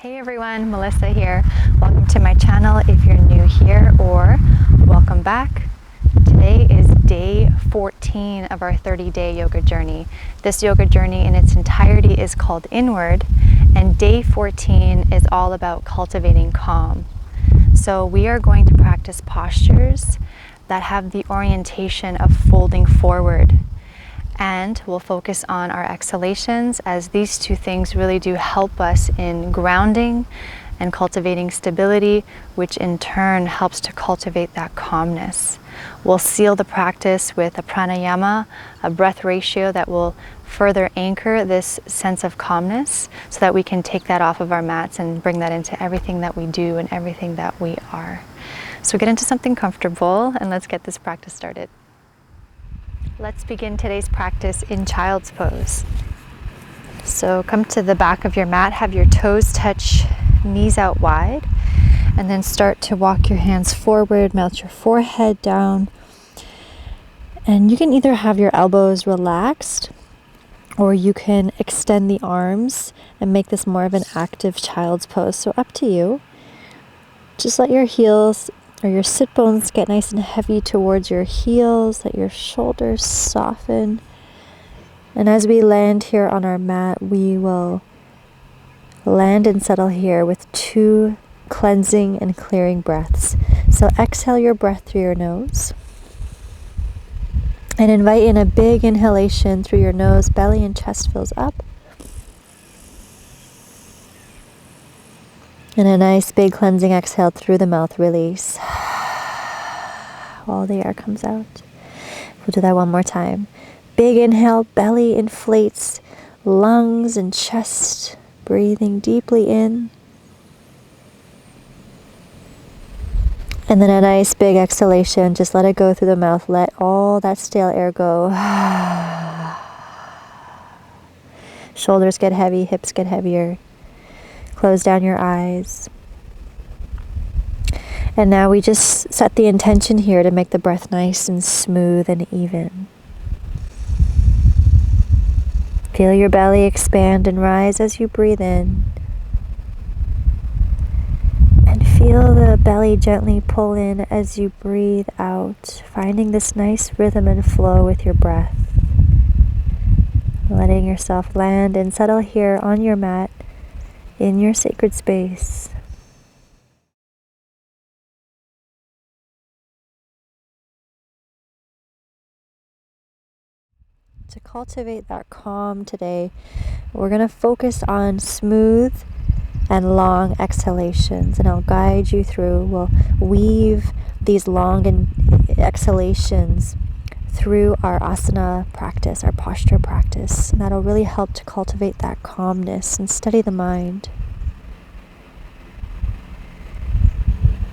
Hey everyone, Melissa here. Welcome to my channel if you're new here, or welcome back. Today is day 14 of our 30-day yoga journey. This yoga journey in its entirety is called Inward, and day 14 is all about cultivating calm. So we are going to practice postures that have the orientation of folding forward. And we'll focus on our exhalations, as these two things really do help us in grounding and cultivating stability, which in turn helps to cultivate that calmness. We'll seal the practice with a pranayama, a breath ratio that will further anchor this sense of calmness so that we can take that off of our mats and bring that into everything that we do and everything that we are. So get into something comfortable and let's get this practice started. Let's begin today's practice in child's pose. So come to the back of your mat, have your toes touch knees out wide, and then start to walk your hands forward, melt your forehead down. And you can either have your elbows relaxed, or you can extend the arms and make this more of an active child's pose. So up to you. Just let your heels or your sit bones get nice and heavy towards your heels, let your shoulders soften. And as we land here on our mat, we will land and settle here with 2 cleansing and clearing breaths. So exhale your breath through your nose. And invite in a big inhalation through your nose, belly and chest fills up. And a nice big cleansing exhale through the mouth, release. All the air comes out. We'll do that one more time. Big inhale, belly inflates, lungs and chest, breathing deeply in. And then a nice big exhalation, just let it go through the mouth. Let all that stale air go. Shoulders get heavy, hips get heavier. Close down your eyes. And now we just set the intention here to make the breath nice and smooth and even. Feel your belly expand and rise as you breathe in. And feel the belly gently pull in as you breathe out, finding this nice rhythm and flow with your breath. Letting yourself land and settle here on your mat in your sacred space. To cultivate that calm today, we're going to focus on smooth and long exhalations, and I'll guide you through. We'll weave these long exhalations through our asana practice, our posture practice, and that'll really help to cultivate that calmness and steady the mind.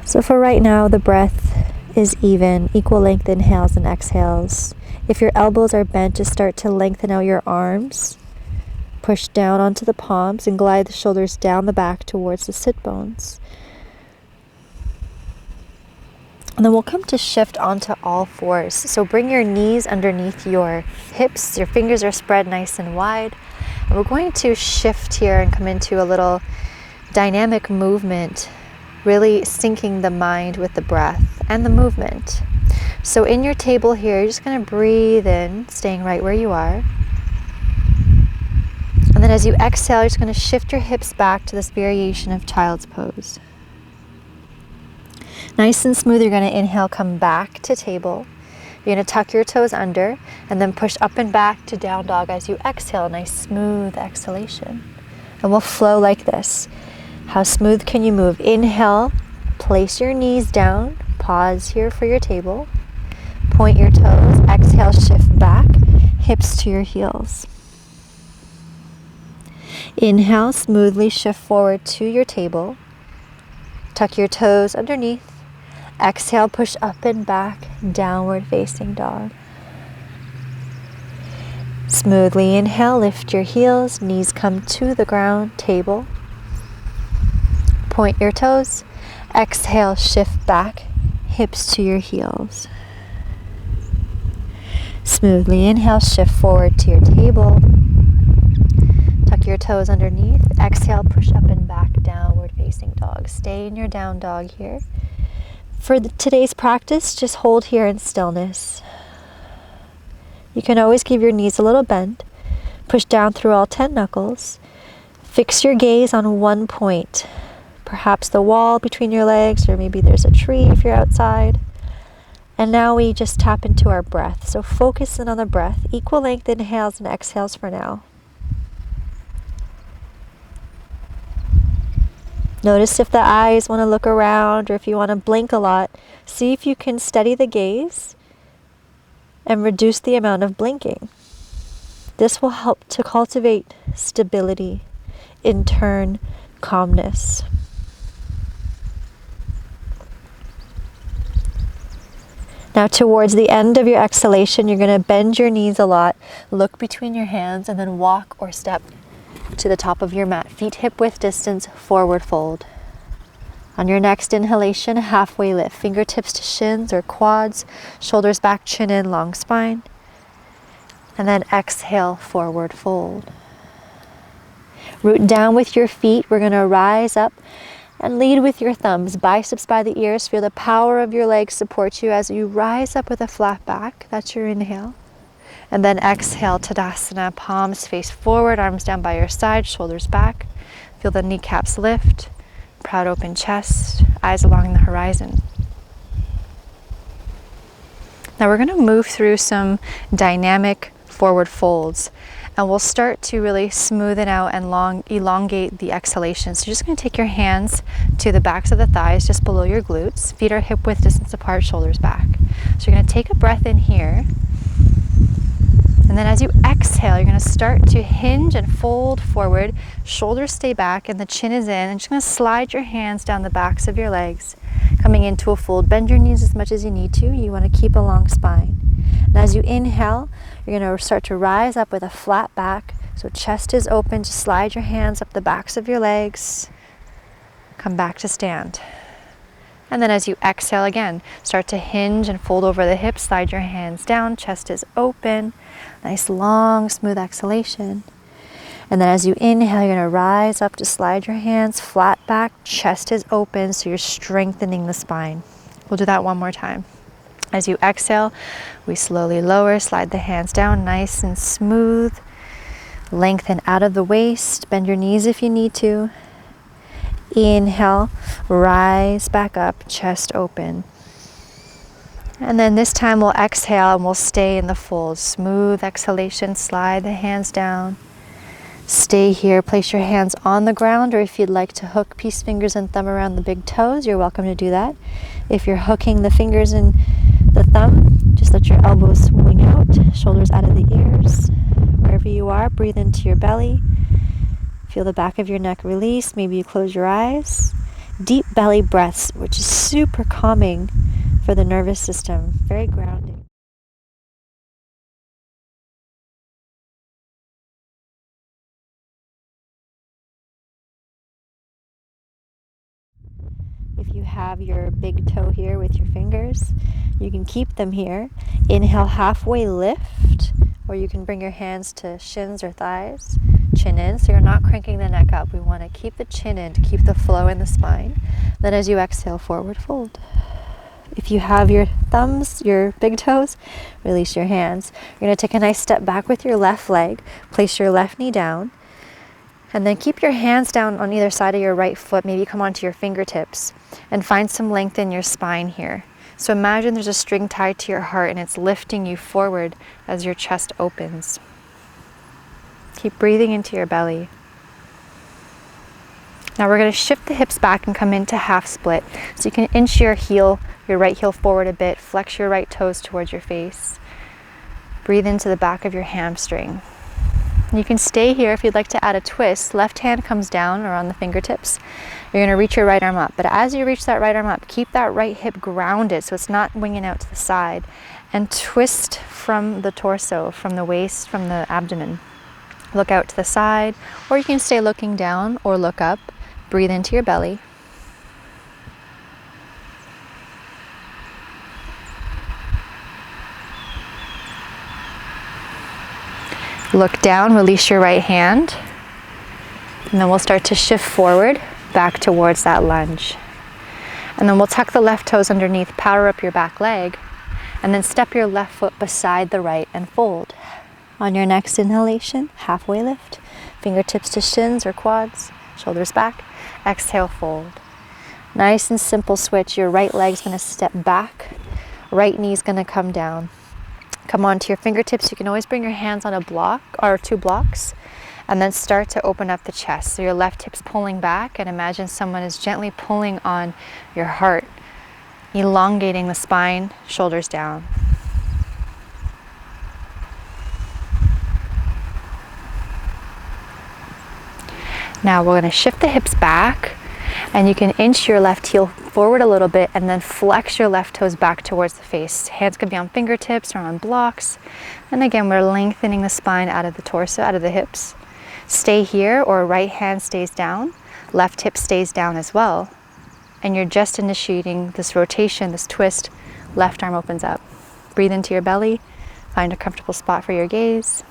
So for right now, the breath is even, equal length inhales and exhales. If your elbows are bent, just start to lengthen out your arms. Push down onto the palms and glide the shoulders down the back towards the sit bones. And then we'll come to shift onto all fours. So bring your knees underneath your hips. Your fingers are spread nice and wide. And we're going to shift here and come into a little dynamic movement, really syncing the mind with the breath and the movement. So in your table here, you're just going to breathe in, staying right where you are. And then as you exhale, you're just going to shift your hips back to this variation of child's pose. Nice and smooth, you're going to inhale, come back to table. You're going to tuck your toes under and then push up and back to down dog as you exhale. Nice smooth exhalation. And we'll flow like this. How smooth can you move? Inhale, place your knees down. Pause here for your table. Point your toes. Exhale, shift back, hips to your heels. Inhale, smoothly shift forward to your table. Tuck your toes underneath. Exhale, push up and back, downward facing dog. Smoothly inhale, lift your heels, knees come to the ground, table. Point your toes. Exhale, shift back, hips to your heels. Smoothly inhale, shift forward to your table. Tuck your toes underneath. Exhale, push up and back down. dog. Stay in your down dog here. For today's practice, just hold here in stillness. You can always give your knees a little bend. Push down through all 10 knuckles. Fix your gaze on one point. Perhaps the wall between your legs, or maybe there's a tree if you're outside. And now we just tap into our breath. So focus in on the breath. Equal length inhales and exhales for now. Notice if the eyes want to look around or if you want to blink a lot. See if you can steady the gaze and reduce the amount of blinking. This will help to cultivate stability, in turn, calmness. Now towards the end of your exhalation, you're going to bend your knees a lot, look between your hands, and then walk or step to the top of your mat. Feet hip width distance, forward fold. On your next inhalation, halfway lift. Fingertips to shins or quads, shoulders back, chin in, long spine. And then exhale, forward fold. Root down with your feet. We're going to rise up and lead with your thumbs, biceps by the ears. Feel the power of your legs support you as you rise up with a flat back. That's your inhale. And then exhale, Tadasana, palms face forward, arms down by your side, shoulders back. Feel the kneecaps lift, proud open chest, eyes along the horizon. Now we're going to move through some dynamic forward folds, and we'll start to really smoothen out and elongate the exhalation. So you're just going to take your hands to the backs of the thighs, just below your glutes. Feet are hip width distance apart, shoulders back. So you're going to take a breath in here. And then as you exhale, you're going to start to hinge and fold forward. Shoulders stay back and the chin is in. And just going to slide your hands down the backs of your legs, coming into a fold. Bend your knees as much as you need to. You want to keep a long spine. And as you inhale, you're going to start to rise up with a flat back. So chest is open. Just slide your hands up the backs of your legs. Come back to stand. And then as you exhale again, start to hinge and fold over the hips. Slide your hands down. Chest is open. Nice long, smooth exhalation. And then as you inhale, you're going to rise up to slide your hands flat back. Chest is open, so you're strengthening the spine. We'll do that one more time. As you exhale, we slowly lower, slide the hands down, nice and smooth. Lengthen out of the waist. Bend your knees if you need to. Inhale, rise back up, chest open. And then this time we'll exhale and we'll stay in the fold. Smooth exhalation, slide the hands down. Stay here, place your hands on the ground, or if you'd like to hook peace fingers and thumb around the big toes, you're welcome to do that. If you're hooking the fingers and the thumb, just let your elbows swing out, shoulders out of the ears. Wherever you are, breathe into your belly. Feel the back of your neck release. Maybe you close your eyes. Deep belly breaths, which is super calming for the nervous system, very grounding. If you have your big toe here with your fingers, you can keep them here. Inhale, halfway lift, or you can bring your hands to shins or thighs. Chin in, so you're not cranking the neck up. We want to keep the chin in to keep the flow in the spine. Then as you exhale, forward fold. If you have your thumbs, your big toes, release your hands. You're going to take a nice step back with your left leg. Place your left knee down. And then keep your hands down on either side of your right foot. Maybe come onto your fingertips. And find some length in your spine here. So imagine there's a string tied to your heart and it's lifting you forward as your chest opens. Keep breathing into your belly. Now we're going to shift the hips back and come into half split. So you can inch your right heel forward a bit, flex your right toes towards your face. Breathe into the back of your hamstring. You can stay here if you'd like to add a twist. Left hand comes down or on the fingertips. You're going to reach your right arm up. But as you reach that right arm up, keep that right hip grounded so it's not winging out to the side. And twist from the torso, from the waist, from the abdomen. Look out to the side, or you can stay looking down or look up. Breathe into your belly. Look down, release your right hand. And then we'll start to shift forward, back towards that lunge. And then we'll tuck the left toes underneath, power up your back leg, and then step your left foot beside the right and fold. On your next inhalation, halfway lift, fingertips to shins or quads, shoulders back, exhale, fold. Nice and simple switch. Your right leg's gonna step back, right knee's gonna come down. Come onto your fingertips. You can always bring your hands on a block or 2 blocks, and then start to open up the chest. So your left hip's pulling back, and imagine someone is gently pulling on your heart, elongating the spine, shoulders down. Now we're going to shift the hips back, and you can inch your left heel forward a little bit and then flex your left toes back towards the face. Hands could be on fingertips or on blocks. And again, we're lengthening the spine out of the torso, out of the hips. Stay here, or right hand stays down, left hip stays down as well. And you're just initiating this rotation, this twist, left arm opens up. Breathe into your belly, find a comfortable spot for your gaze.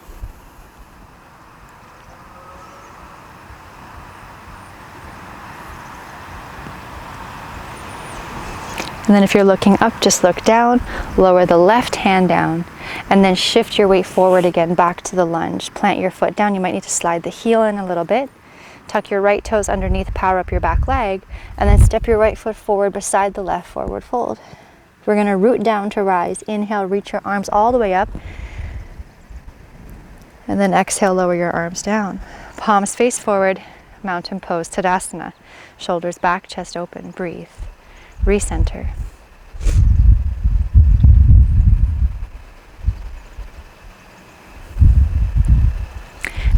And then if you're looking up, just look down, lower the left hand down, and then shift your weight forward again, back to the lunge. Plant your foot down. You might need to slide the heel in a little bit. Tuck your right toes underneath, power up your back leg, and then step your right foot forward beside the left, forward fold. We're gonna root down to rise. Inhale, reach your arms all the way up. And then exhale, lower your arms down. Palms face forward, mountain pose, Tadasana. Shoulders back, chest open, breathe. Recenter.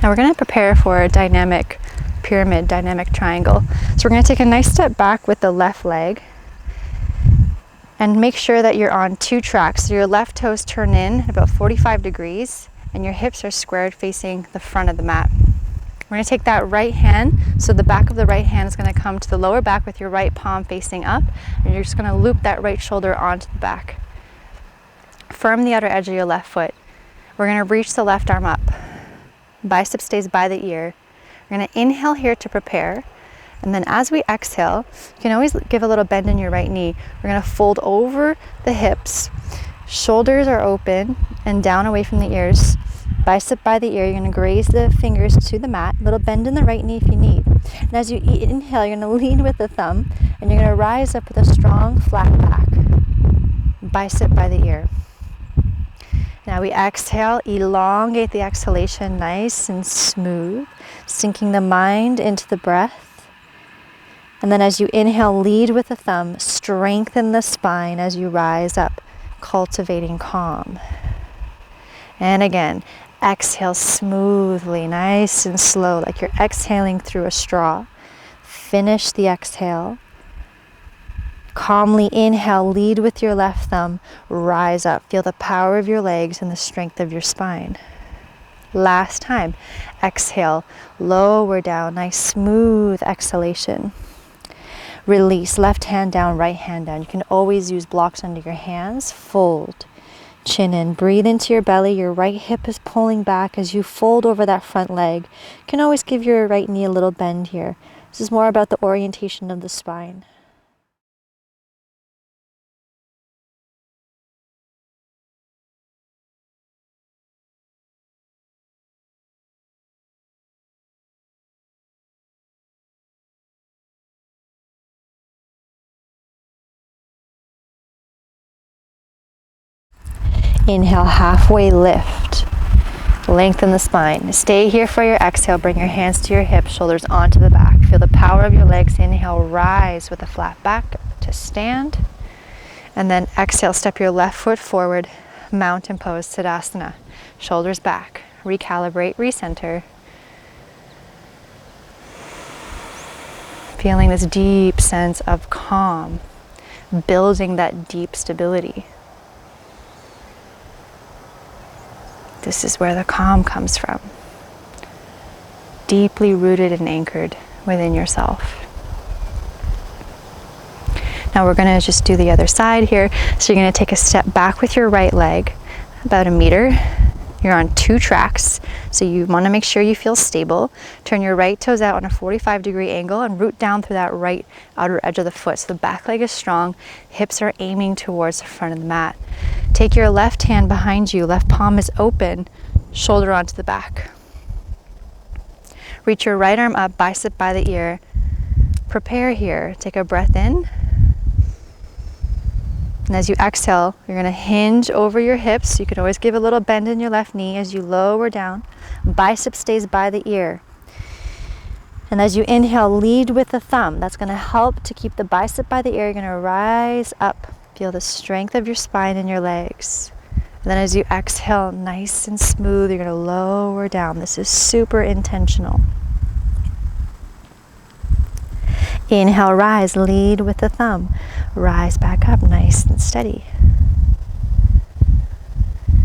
Now we're going to prepare for a dynamic pyramid, dynamic triangle. So we're going to take a nice step back with the left leg and make sure that you're on 2 tracks. So your left toes turn in at about 45 degrees and your hips are squared facing the front of the mat. We're going to take that right hand, so the back of the right hand is going to come to the lower back with your right palm facing up, and you're just going to loop that right shoulder onto the back. Firm the outer edge of your left foot. We're going to reach the left arm up. Bicep stays by the ear. We're going to inhale here to prepare, and then as we exhale, you can always give a little bend in your right knee. We're going to fold over the hips. Shoulders are open and down away from the ears. Bicep by the ear, you're going to graze the fingers to the mat, little bend in the right knee if you need. And as you inhale, you're going to lean with the thumb, and you're going to rise up with a strong flat back. Bicep by the ear. Now we exhale, elongate the exhalation nice and smooth, sinking the mind into the breath. And then as you inhale, lead with the thumb, strengthen the spine as you rise up, cultivating calm. And again, exhale smoothly, nice and slow, like you're exhaling through a straw. Finish the exhale. Calmly inhale, lead with your left thumb, rise up. Feel the power of your legs and the strength of your spine. Last time, exhale, lower down, nice smooth exhalation. Release, left hand down, right hand down. You can always use blocks under your hands. Fold. Chin in, breathe into your belly. Your right hip is pulling back as you fold over that front leg. You can always give your right knee a little bend here. This is more about the orientation of the spine. Inhale, halfway lift. Lengthen the spine. Stay here for your exhale. Bring your hands to your hips, shoulders onto the back. Feel the power of your legs. Inhale, rise with a flat back to stand. And then exhale, step your left foot forward, mountain pose, Tadasana. Shoulders back. Recalibrate, recenter. Feeling this deep sense of calm, building that deep stability. This is where the calm comes from. Deeply rooted and anchored within yourself. Now we're going to just do the other side here. So you're going to take a step back with your right leg, about 1 meter. You're on 2 tracks, so you want to make sure you feel stable. Turn your right toes out on a 45-degree angle and root down through that right outer edge of the foot. So the back leg is strong, hips are aiming towards the front of the mat. Take your left hand behind you, left palm is open, shoulder onto the back. Reach your right arm up, bicep by the ear. Prepare here. Take a breath in. And as you exhale, you're going to hinge over your hips. You can always give a little bend in your left knee as you lower down. Bicep stays by the ear. And as you inhale, lead with the thumb. That's going to help to keep the bicep by the ear. You're going to rise up. Feel the strength of your spine and your legs. And then as you exhale, nice and smooth, you're going to lower down. This is super intentional. Inhale, rise, lead with the thumb. Rise back up, nice and steady.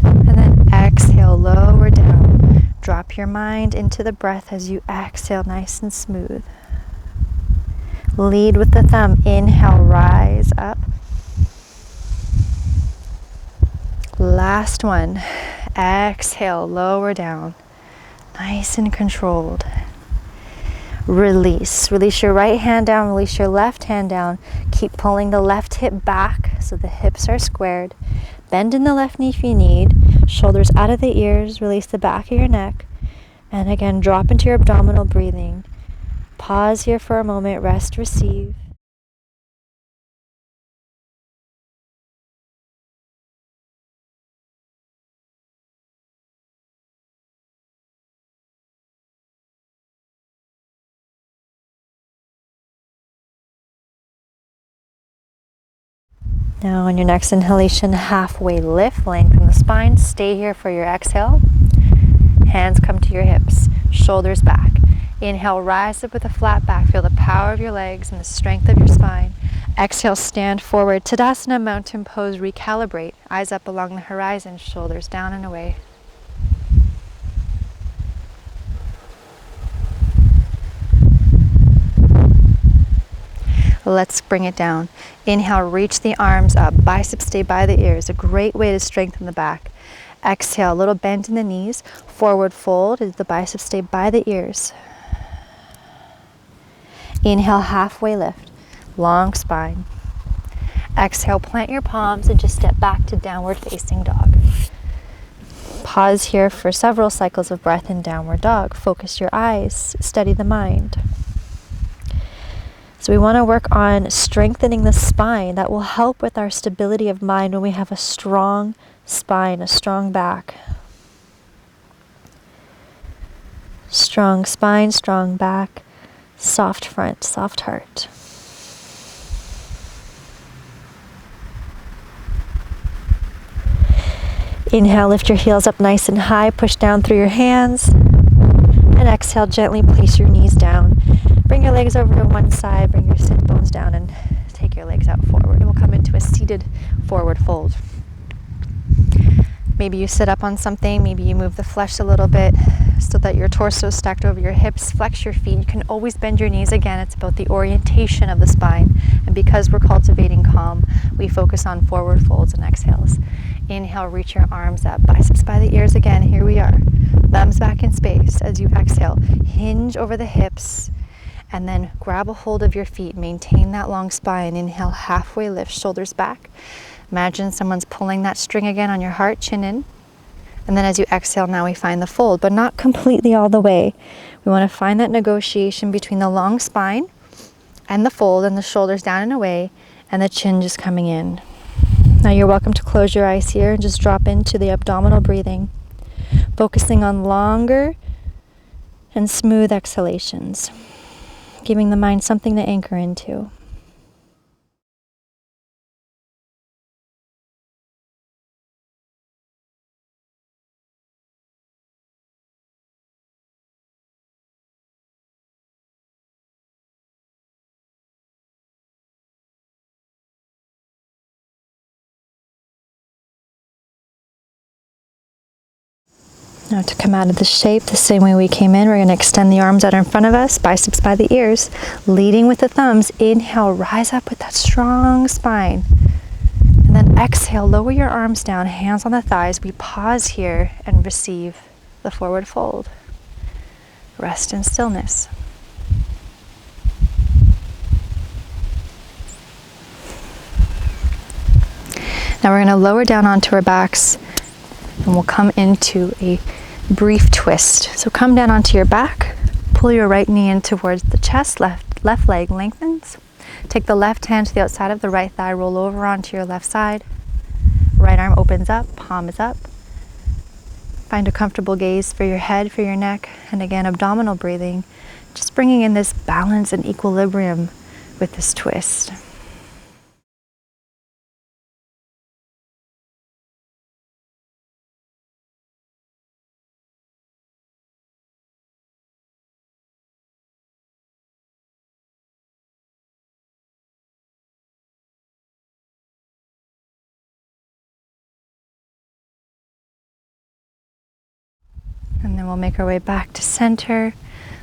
And then exhale, lower down. Drop your mind into the breath as you exhale, nice and smooth. Lead with the thumb. Inhale, rise up. Last one. Exhale, lower down. Nice and controlled. Release. Release your right hand down, release your left hand down. Keep pulling the left hip back so the hips are squared. Bend in the left knee if you need. Shoulders out of the ears. Release the back of your neck. And again, drop into your abdominal breathing. Pause here for a moment. Rest, receive. Now on your next inhalation, halfway lift, lengthen the spine. Stay here for your exhale. Hands come to your hips, shoulders back. Inhale, rise up with a flat back. Feel the power of your legs and the strength of your spine. Exhale, stand forward. Tadasana, mountain pose, recalibrate. Eyes up along the horizon, shoulders down and away. Let's bring it down. Inhale, reach the arms up. Biceps stay by the ears. A great way to strengthen the back. Exhale, a little bend in the knees. Forward fold as the biceps stay by the ears. Inhale, halfway lift. Long spine. Exhale, plant your palms and just step back to downward facing dog. Pause here for several cycles of breath in downward dog. Focus your eyes. Steady the mind. So we want to work on strengthening the spine. That will help with our stability of mind when we have a strong spine, a strong back. Strong spine, strong back, soft front, soft heart. Inhale, lift your heels up nice and high, push down through your hands. And exhale, gently place your knees down. Bring your legs over to one side, bring your sit bones down and take your legs out forward. We'll come into a seated forward fold. Maybe you sit up on something, maybe you move the flesh a little bit so that your torso is stacked over your hips. Flex your feet. You can always bend your knees. Again, it's about the orientation of the spine. And because we're cultivating calm, we focus on forward folds and exhales. Inhale, reach your arms up, biceps by the ears again. Here we are. Thumbs back in space as you exhale. Hinge over the hips. And then grab a hold of your feet. Maintain that long spine. Inhale, halfway lift, shoulders back. Imagine someone's pulling that string again on your heart, chin in. And then as you exhale, now we find the fold, but not completely all the way. We want to find that negotiation between the long spine and the fold and the shoulders down and away and the chin just coming in. Now you're welcome to close your eyes here and just drop into the abdominal breathing, focusing on longer and smooth exhalations, giving the mind something to anchor into. Now to come out of the shape the same way we came in, we're going to extend the arms out in front of us, biceps by the ears, leading with the thumbs. Inhale, rise up with that strong spine. And And then exhale, lower your arms down, hands on the thighs. We pause here and receive the forward fold. Rest in stillness. Now we're going to lower down onto our backs and we'll come into a brief twist. So come down onto your back, pull your right knee in towards the chest, left leg lengthens. Take the left hand to the outside of the right thigh, roll over onto your left side. Right arm opens up, palm is up. Find a comfortable gaze for your head, for your neck, and again, abdominal breathing. Just bringing in this balance and equilibrium with this twist. And then we'll make our way back to center.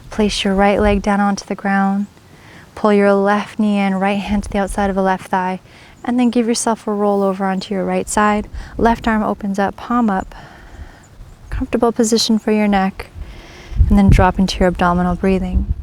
Place your right leg down onto the ground. Pull your left knee in, right hand to the outside of the left thigh, and then give yourself a roll over onto your right side. Left arm opens up, palm up. Comfortable position for your neck, and then drop into your abdominal breathing.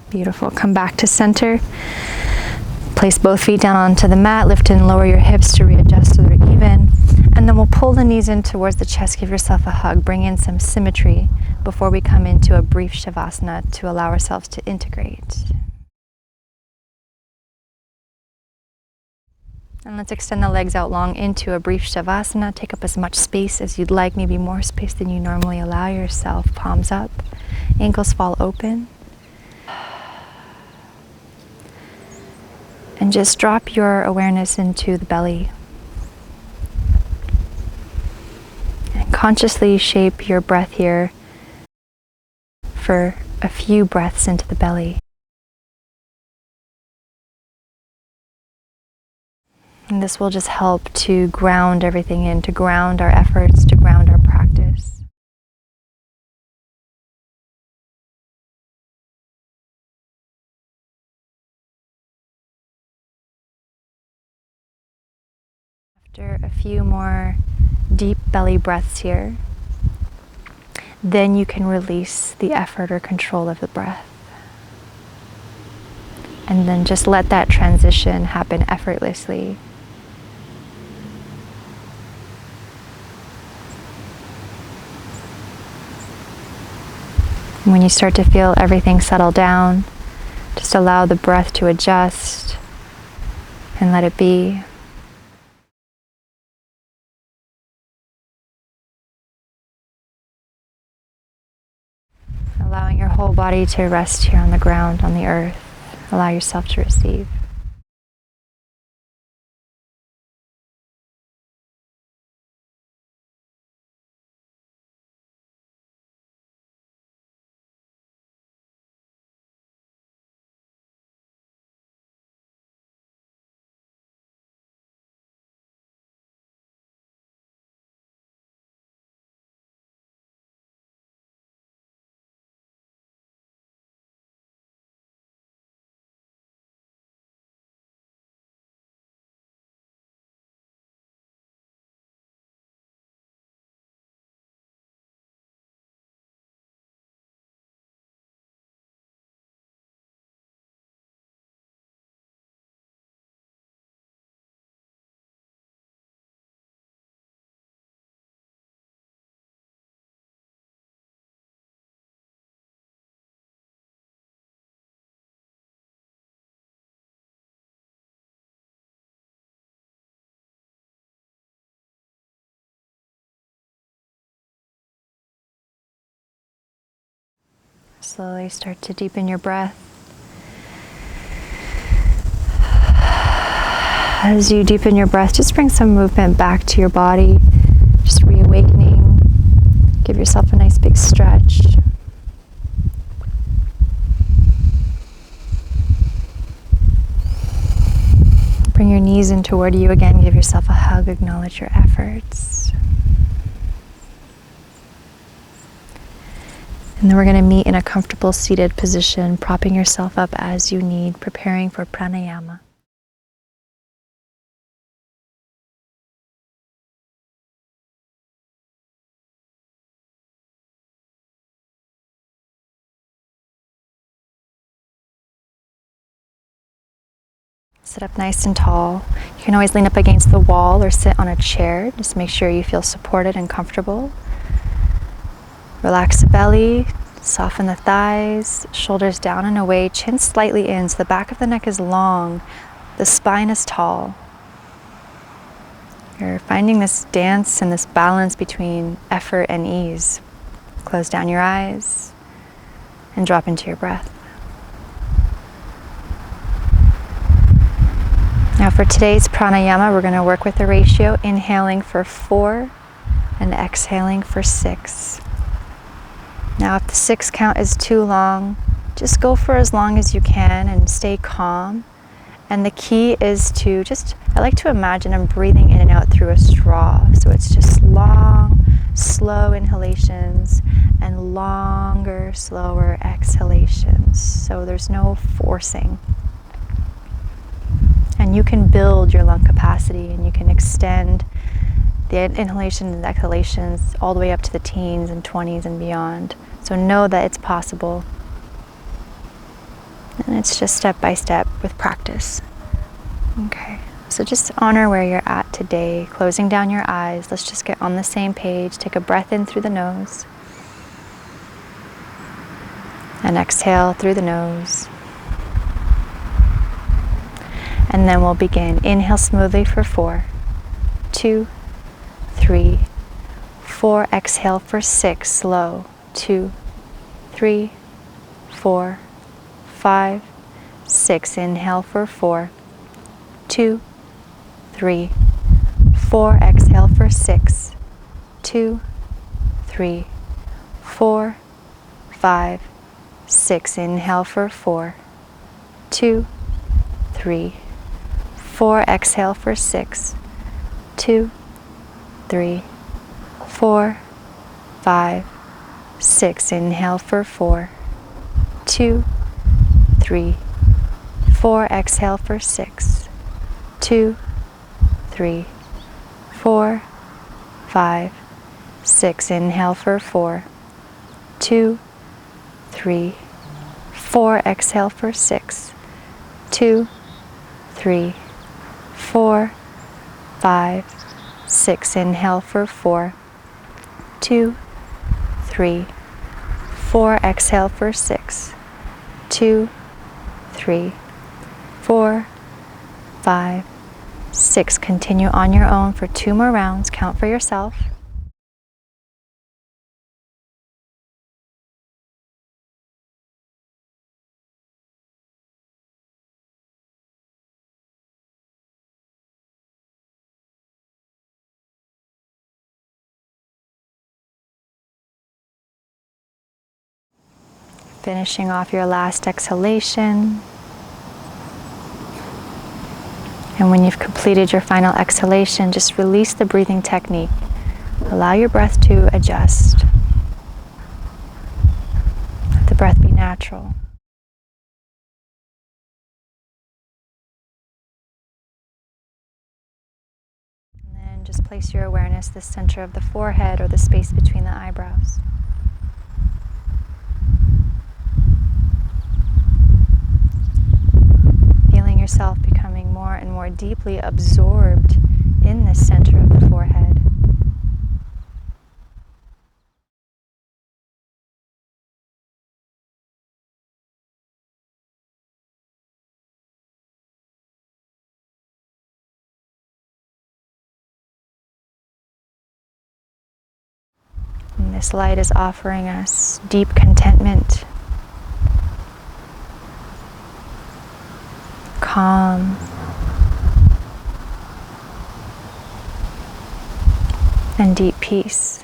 Beautiful. Come back to center. Place both feet down onto the mat. Lift and lower your hips to readjust so they're even. And then we'll pull the knees in towards the chest. Give yourself a hug. Bring in some symmetry before we come into a brief shavasana to allow ourselves to integrate. And let's extend the legs out long into a brief shavasana. Take up as much space as you'd like, maybe more space than you normally allow yourself. Palms up. Ankles fall open. And just drop your awareness into the belly. And consciously shape your breath here for a few breaths into the belly. And this will just help to ground everything in, to ground our efforts, to ground our practice. After a few more deep belly breaths here, then you can release the effort or control of the breath. And then just let that transition happen effortlessly. When you start to feel everything settle down, just allow the breath to adjust and let it be. Allowing your whole body to rest here on the ground, on the earth. Allow yourself to receive. Slowly start to deepen your breath. As you deepen your breath, just bring some movement back to your body, just reawakening. Give yourself a nice big stretch. knees in toward you again. Give yourself a hug, acknowledge your efforts. And then we're going to meet in a comfortable seated position, propping yourself up as you need, preparing for pranayama. Sit up nice and tall. You can always lean up against the wall or sit on a chair. Just make sure you feel supported and comfortable. Relax the belly, soften the thighs, shoulders down and away, chin slightly in so the back of the neck is long, the spine is tall. You're finding this dance and this balance between effort and ease. Close down your eyes and drop into your breath. Now for today's pranayama, we're going to work with the ratio, inhaling for 4 and exhaling for 6. Now if the 6 count is too long, just go for as long as you can and stay calm. And the key is to I like to imagine I'm breathing in and out through a straw. So it's just long, slow inhalations and longer, slower exhalations. So there's no forcing. And you can build your lung capacity and you can extend the inhalations and exhalations all the way up to the teens and 20s and beyond. So know that it's possible. And it's just step by step with practice. Okay, so just honor where you're at today, closing down your eyes. Let's just get on the same page. Take a breath in through the nose. And exhale through the nose. And then we'll begin. Inhale smoothly for 4, 2, 3, 4. Exhale for 6, slow. 2, 3, 4, 5, 6. Inhale for 4, 2, 3, 4. Exhale for 6, 2, 3, 4, 5, 6. Inhale for 4, 2, 3, 4. Exhale for 6, 2, 3, 4, 5, 6. Inhale for 4, 2, 3, 4. Exhale for 6, 2, 3, 4, 5, 6. Inhale for 4, 2, 3, 4. Exhale for 6, 2, 3, 4, 5, 6. Inhale for 4, 2, 3, 4. Exhale for 6, 2, 3, 4, 5, 6. Continue on your own for 2 more rounds. Count for yourself. Finishing off your last exhalation. And when you've completed your final exhalation, just release the breathing technique. Allow your breath to adjust. Let the breath be natural. And then just place your awareness the center of the forehead or the space between the eyebrows. Feeling yourself becoming more and more deeply absorbed in the center of the forehead. And this light is offering us deep contentment, calm, and deep peace.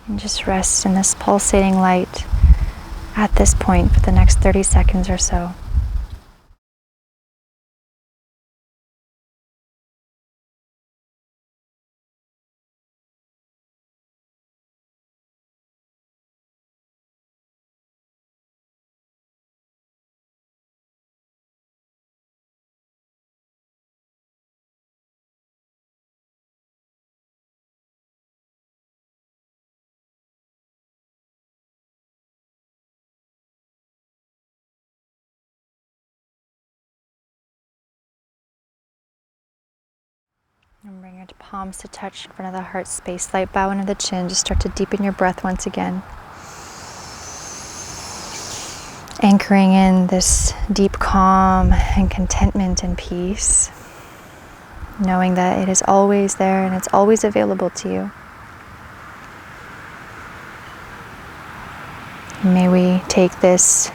And just rest in this pulsating light at this point for the next 30 seconds or so. And bring your palms to touch in front of the heart space. Light bow into the chin. Just start to deepen your breath once again. Anchoring in this deep calm and contentment and peace. Knowing that it is always there and it's always available to you. May we take this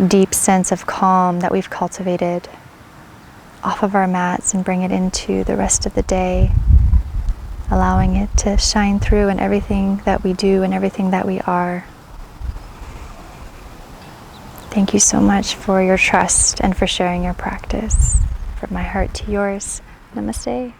deep sense of calm that we've cultivated off of our mats and bring it into the rest of the day, allowing it to shine through in everything that we do and everything that we are. Thank you so much for your trust and for sharing your practice. From my heart to yours, namaste.